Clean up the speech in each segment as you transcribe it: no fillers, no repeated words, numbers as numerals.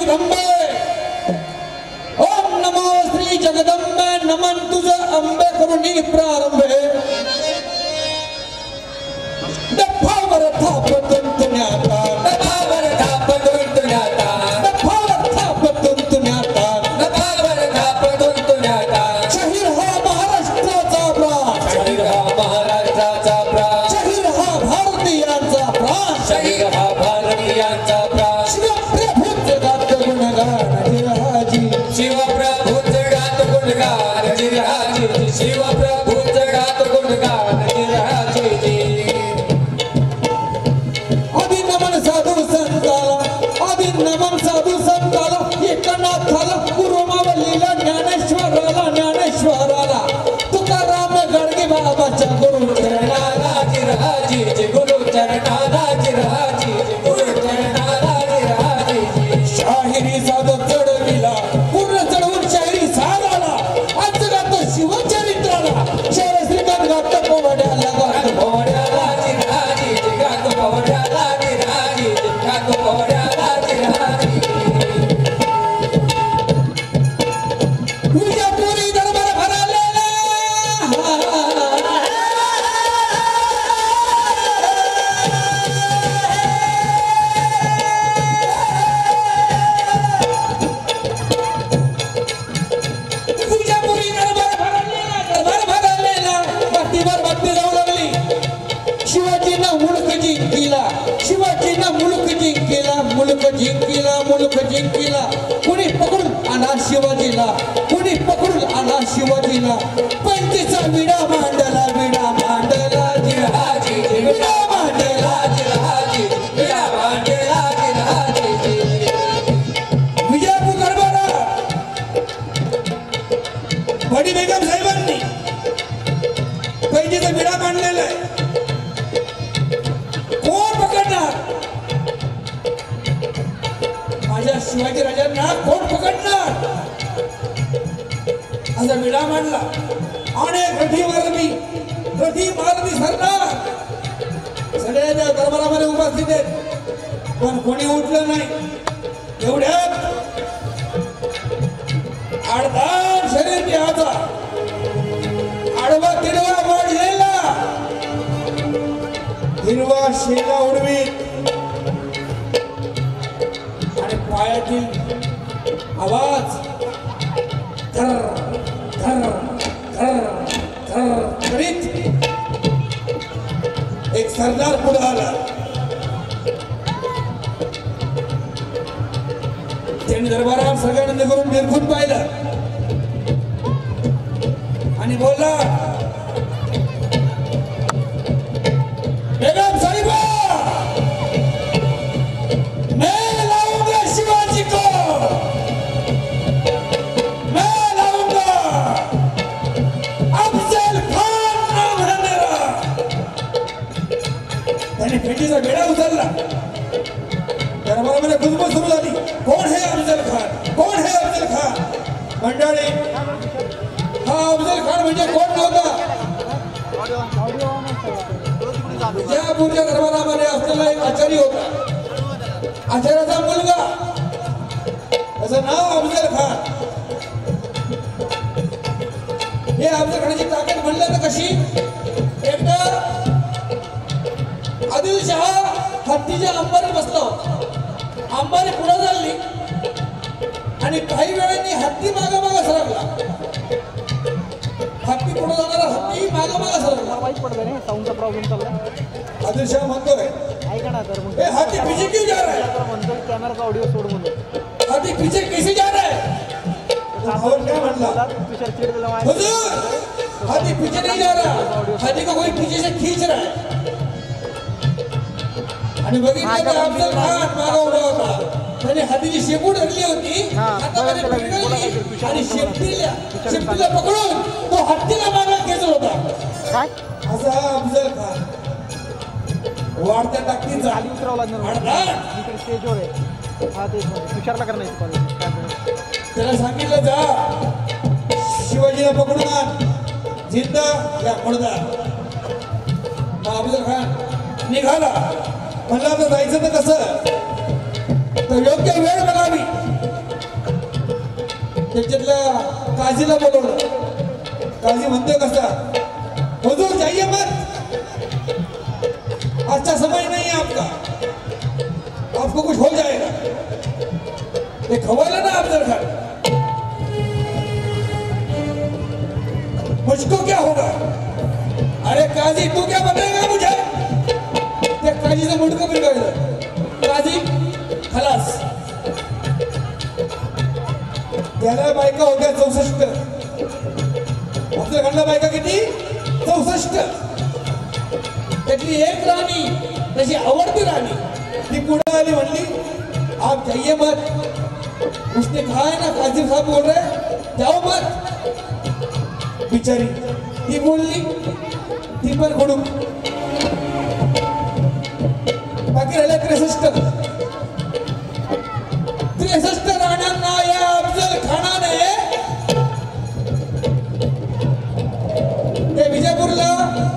जगदंबे, ओम नमो श्री जगदंबे, नमन तुझ अंबे करुणी प्रारंभे, डफावर थापतून तुण्याता, नभावर थापटून तुण्याता, डफावर थापतून तुण्याता, नभावर थापटून तुण्याता, शहीर हा महाराष्ट्राचा प्राण, शहीर हा महाराष्ट्राचा प्राण, शहीर हा भारतीयांचा प्राण, शहीर हा भारतीयांचा प्राण, शिवप्रभूंचे गात गुणगान जिरहाजी, शिवप्रभूच गात गुणगान जिरहाजी, शिवप्रभूच गात गुणगान जिरहाजी. आदि नमन साधू संताला, आदि नमन साधू संताला, एकनाथाला, गुरुमावलीला, ज्ञानेश्वराला, ज्ञानेश्वराला, तुकाराम गाडगे बाबाच्या गुरु चरणाला जिरहाजी, गुरु चरणाला जिरहाजी, गुरु चरणाला जिरहाजी. शाहिरी साधक चढविला, पूर्ण चढवून शाहिरी साधाला, आज गातो शिवचरित्राला, शहर श्रीकांत गात पोवाड्याला गात भोवड्याला जिरहाजी, गात भोवड्याला जिरहाजी, गात भोवड्याला जिरहाजी. विजापुरी दरबार भरलेला, विजापुरी दरबार भरलेला, बाटीवर बाटी जाऊ लागली. शिवाजीनं मुलक जिंकिला, शिवाजीनं मुलक जिंकिला, मुलक जिंकिला, मुलक जिंकिला. कुणी पकडून आला शिवाजीला, कुणी पकडून आला शिवाजीला. पंचीचा विडा मांडला, विडा मांडला जिरहाजी, विडा मांडला. जिरहाजी, विडा मांडला जिरहाजी. विजापूर दरबारात बडी बेगम साहेबांनी पैजेचा विडा मांडलेला आहे. कोण पकडणार? माझ्या शिवाजी राजांना कोण पकडणार? असा विडा मांडला. अनेक रथी मारती सरदार सगळ्या त्या दरबारामध्ये उपस्थित आहेत, पण कोणी उठलं नाही. एवढ्यात आडदार शरीर घ्यायचा, आडवा तिडवा वाढलेला, हिरवा शेला उडवी आणि पायातील आवाज धर धर धर धर करीत एक सरदार पुढे आला. त्यांनी दरबारात सगळ्यांना करून निरखून पाहिलं आणि बोलला, बेगम साहिबा, मैं लाऊंगा शिवाजी को, मैं लाऊंगा. अफजल खान नाम है मेरा. त्याने पेटीचा बेडा उचलला. दरबारामध्ये कुजबूज सुरू झाली. कोण हे अफजल खान? कोण हे अफजल खान? मंडळी, हा अफजल खान म्हणजे कोण नव्हता? विजापूरच्या दरबारामध्ये असलेला एक आचार्य होता. आचार्याचा मुलगा, त्याचं नाव अफजल खान. हे अफजल खानाची ताकद म्हणलं तर कशी? एकदा आदिलशहा हत्तीच्या अंबारी बसला होता. अंबारी पुढे चालली आणि काही वेळांनी हत्ती मागा सरकला. हत्ती पुढे जाणारा हत्ती मागा सरकला. वाईट पडत नाही, साऊंडचा प्रॉब्लेम चालला. आदिलशहा म्हणतोय, ऐका ना तर मग ए हाथी पीछे क्यों जा रहा है? म्हणतो कॅमेराचा ऑडिओ सोड म्हणून. हाथी पीछे कैसे जा रहा है? और क्या म्हणला? तुषार चिड दिला हुजूर, हाथी पीछे नहीं जा रहा, हाथी को कोई पीछे से खींच रहा है. आणि बघितलं तर अफजल खान मागा उभा होता. त्याने हातीची शेपूट धरली होती, हातामध्ये पकडली आणि शेपटीला पकडून तो हत्तीला मागा खेचत होता. काय असा अफजल खान वाढत्या ताकदीचा खाली उतरावं लागणार अर्धा. इकडे स्टेजवर आहे. हा तेच तुषारला करायचं कॉल. त्याला सांगितलं जा, शिवाजीला पकडून आण, जिंदा या मुर्दा. अफजल खान निघाला. म्हणला तर जायचं तर कसं? तर योग्य वेळ बघावी. त्याच्यातल्या काजीला बोलवलं. काजी म्हणते कसा, हुजूर जाइए मत, अच्छा समय नहीं है आपका, आपको कुछ हो जाएगा. ते खवळलं ना अफजल खान. मुझको क्या होगा? अरे काजी तू क्या बताएगा मुझे? त्या काजीचं मुंडकं बिरगळलं. काजी खलास. त्याला बायका होत्या 64. अफजल खानला बायका किती? 64. त्यातली एक राणी, तशी आवडती राणी, ती पुढे आली म्हणली, आप जाइए मत, उसने कहा है ना काजी साहब बोल रहे, जाओ मत. बिचारी ती बोलली, ती पण खोडून. बाकी राहिल्या 63. 63 राण्यांना या अफजल खानाने ते विजयपूरला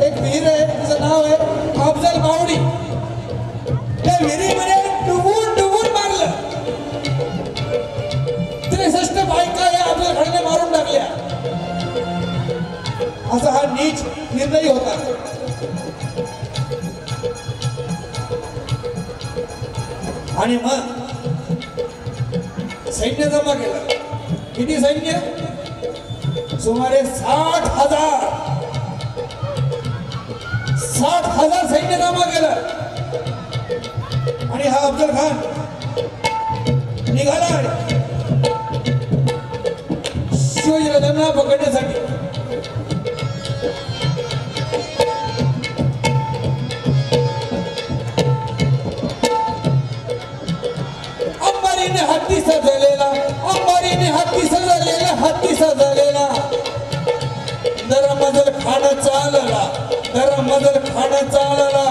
एक विहीर आहे, तिचं नाव आहे अफजल बावडी. त्या विहिरीमध्ये डुबून डुबून मारलं. 63 बायका या अफजल खानाने मारून टाकल्या. असा हा नीच निर्णय होता. आणि मग सैन्य जमा केलं. किती सैन्य? सुमारे 60,000. 60,000 सैन्य जमा केलं. आणि हा अफजल खान निघाला शिवाजीराजांना पकडण्यासाठी. हत्ती सजलेला, अंबारीने हत्ती सजलेला, हत्ती सजलेला. दरमजल खान चालला, दरमजल खान चालला.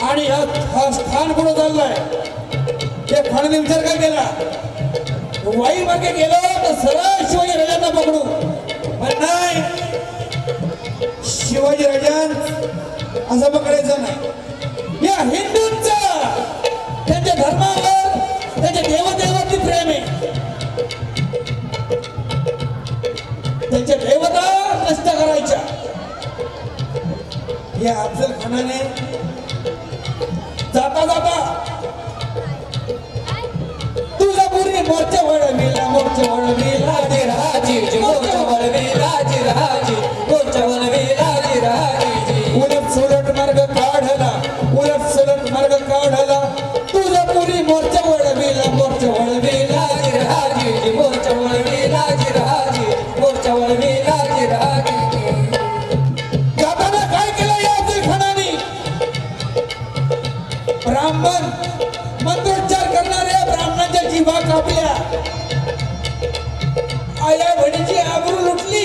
आणि हा खान कुठं चाललाय? त्या खानाने विचार काय केला? वाई मागे गेलो तर सरळ शिवाजी राजांना पकडू. पण नाही, शिवाजी राजां असं पकडायचं नाही. या हिंदूंचा त्यांच्या धर्मावर, त्यांच्या देवतेवरती प्रेम आहे. त्यांच्या देवता नष्ट करायच्या. या अफजल खानाने जाता जाता तुळजापुरी मोर्चा वळविला, मोर्चा वळविला. राजी मोर्चा वळविला, राजी मोर्चा वळविला, राजी. उलट सुलट मार्ग काढला, उलट सुलट मार्ग काढला. तुळजापुरी मोर्चा वळविला, मोर्चा वळविला. राजी मोर्चा वळविला, राजी मोर्चा वळविला, राजी. जाताना काय केलं या अफजल खानाने? ब्राह्मण मंत्रोच्चार करणाऱ्या ब्राह्मणांच्या जिभा कापल्या. आया बहिणीची आबरू लुटली.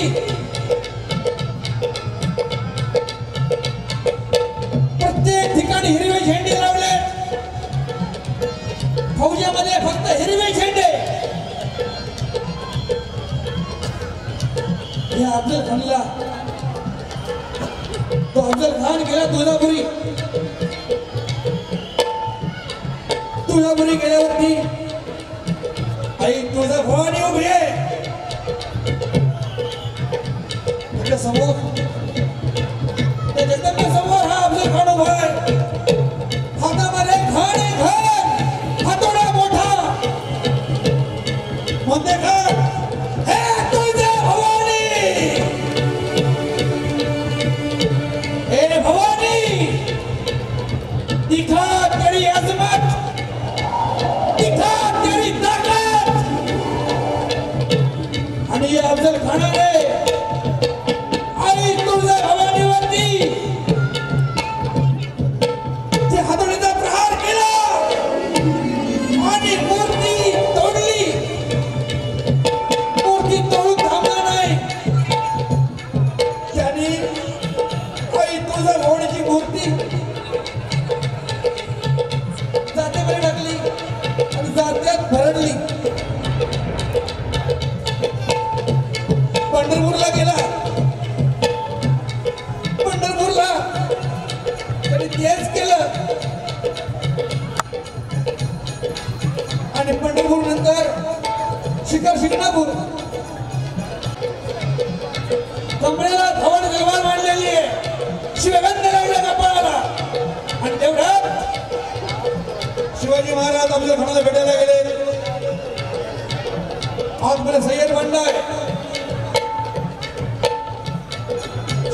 प्रत्येक ठिकाणी हिरवे झेंडे लावले. फौजामध्ये फक्त हिरवे झेंडे. या अफजल खानला, तो अफजल खान गेला तुळजापुरी. अफजल खानाला भेटायला गेले. आज मला सय्यद मांडलाय.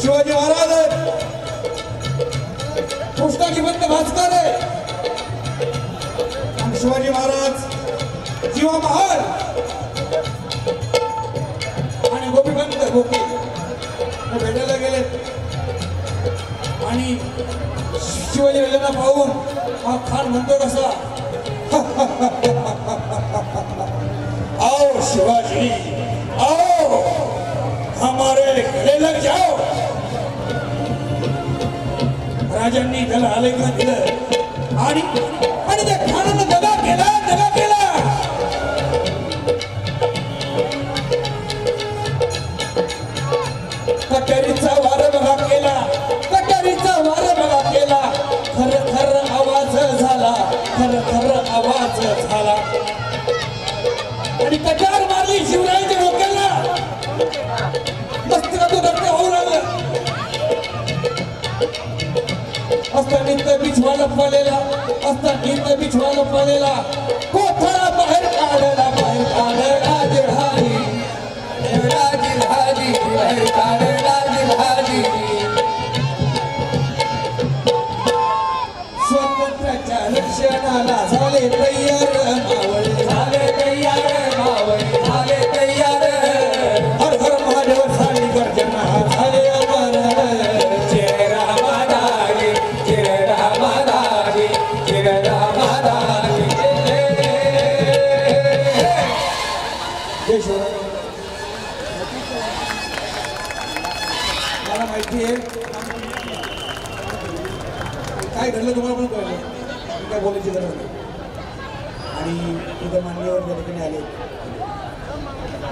शिवाजी महाराज आहेत. कृष्णाजी बंद भास्कर आहे. आणि शिवाजी महाराज जीवा महाल आणि गोपीबंत गोपी भेटायला गेले. आणि शिवाजी राजांना पाहून हा खान म्हणतो कसा, आओ शिवाजी आओ हमारे गले लग जाओ. राजांनी त्याला आलेखन दिलं आणि त्या खानानं दगा केला. कटारीचा वार बघा केला. कटारीचा वार बघा केला. खर आवाज झाला. खर आवाज झाला. आणि कटार मारली शिवरायांच्या डोक्याला. मस्तकातून रक्त होऊ लागलं. असता बिछवा लपवलेला. कोथळा बाहेर काढला. राजराजी बाहेर काढ राजराजी. स्वातंत्र्याच्या रक्षणाला झाले तयार मावळे. झाले तयार मावळे झाले तयार. हर हर महादेव झाली गर्जना. झाले अमर. जय रामादारी जय रामादारी जय रामादारी. जय शिवराय. मला माहिती आहे काय घडलं तुम्हाला पण कळलं. मी काय बोलायची गरज नाही. आणि इथं मान्यवर त्या ठिकाणी आले.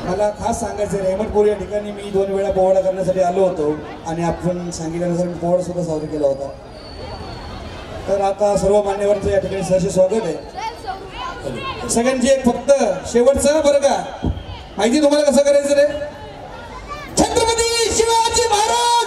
मला खास सांगायचं आहे, रहमतपूर या ठिकाणी मी 2 वेळा पोवाडा करण्यासाठी आलो होतो. आणि आपण सांगितल्यानुसार मी पोवाडा सुद्धा सादर केला होता. तर आता सर्व मान्यवरांचं या ठिकाणी सहर्ष स्वागत आहे. सगळ्यांची एक फक्त शेवटचं बरं का माहिती तुम्हाला कसं करायचं रे. छत्रपती शिवाजी महाराज